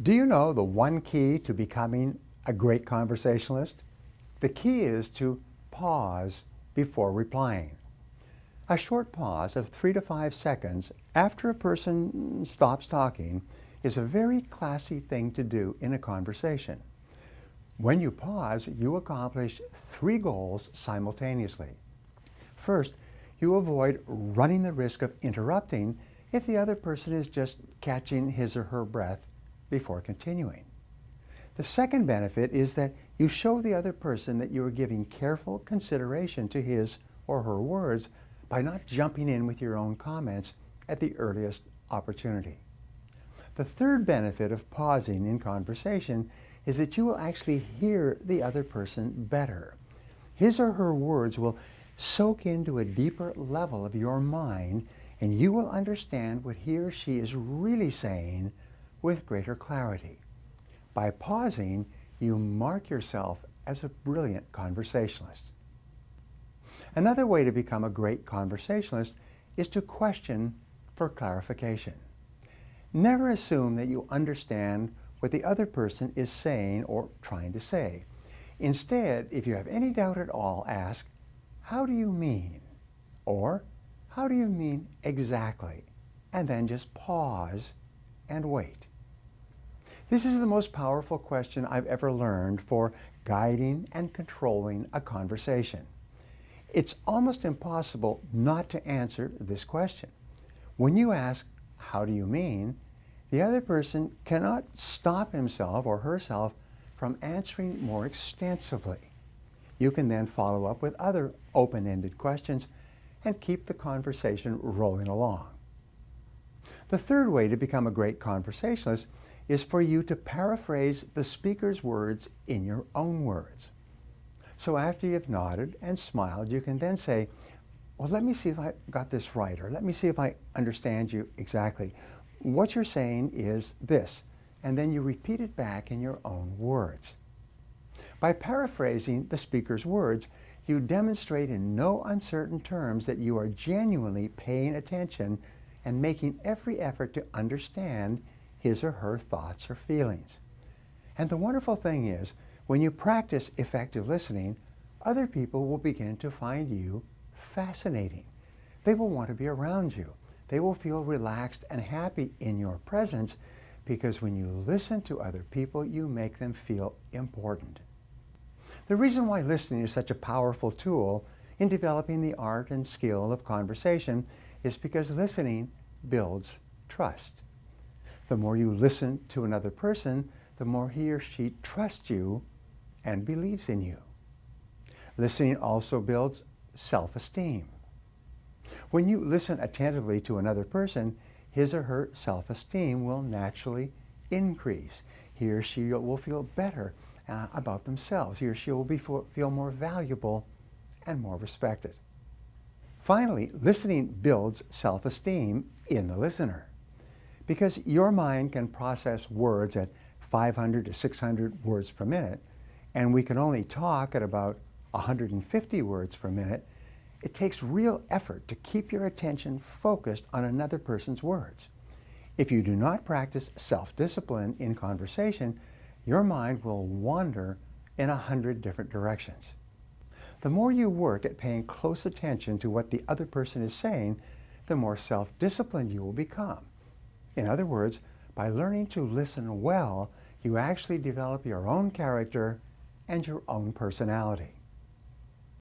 Do you know the one key to becoming a great conversationalist? The key is to pause before replying. A short pause of 3 to 5 seconds after a person stops talking is a very classy thing to do in a conversation. When you pause, you accomplish 3 goals simultaneously. First, you avoid running the risk of interrupting if the other person is just catching his or her breath before continuing. The second benefit is that you show the other person that you are giving careful consideration to his or her words by not jumping in with your own comments at the earliest opportunity. The third benefit of pausing in conversation is that you will actually hear the other person better. His or her words will soak into a deeper level of your mind, and you will understand what he or she is really saying with greater clarity. By pausing, you mark yourself as a brilliant conversationalist. Another way to become a great conversationalist is to question for clarification. Never assume that you understand what the other person is saying or trying to say. Instead, if you have any doubt at all, ask, "How do you mean?" Or, "How do you mean exactly?" And then just pause and wait. This is the most powerful question I've ever learned for guiding and controlling a conversation. It's almost impossible not to answer this question. When you ask, "How do you mean?" the other person cannot stop himself or herself from answering more extensively. You can then follow up with other open-ended questions and keep the conversation rolling along. The third way to become a great conversationalist is for you to paraphrase the speaker's words in your own words. So after you've nodded and smiled, you can then say, "Well, let me see if I got this right," or "Let me see if I understand you exactly. What you're saying is this," and then you repeat it back in your own words. By paraphrasing the speaker's words, you demonstrate in no uncertain terms that you are genuinely paying attention and making every effort to understand his or her thoughts or feelings. And the wonderful thing is, when you practice effective listening, other people will begin to find you fascinating. They will want to be around you. They will feel relaxed and happy in your presence because when you listen to other people, you make them feel important. The reason why listening is such a powerful tool in developing the art and skill of conversation is because listening builds trust. The more you listen to another person, the more he or she trusts you and believes in you. Listening also builds self-esteem. When you listen attentively to another person, his or her self-esteem will naturally increase. He or she will feel better about themselves. He or she will feel more valuable and more respected. Finally, listening builds self-esteem in the listener. Because your mind can process words at 500 to 600 words per minute, and we can only talk at about 150 words per minute, it takes real effort to keep your attention focused on another person's words. If you do not practice self-discipline in conversation, your mind will wander in 100 different directions. The more you work at paying close attention to what the other person is saying, the more self-disciplined you will become. In other words, by learning to listen well, you actually develop your own character and your own personality.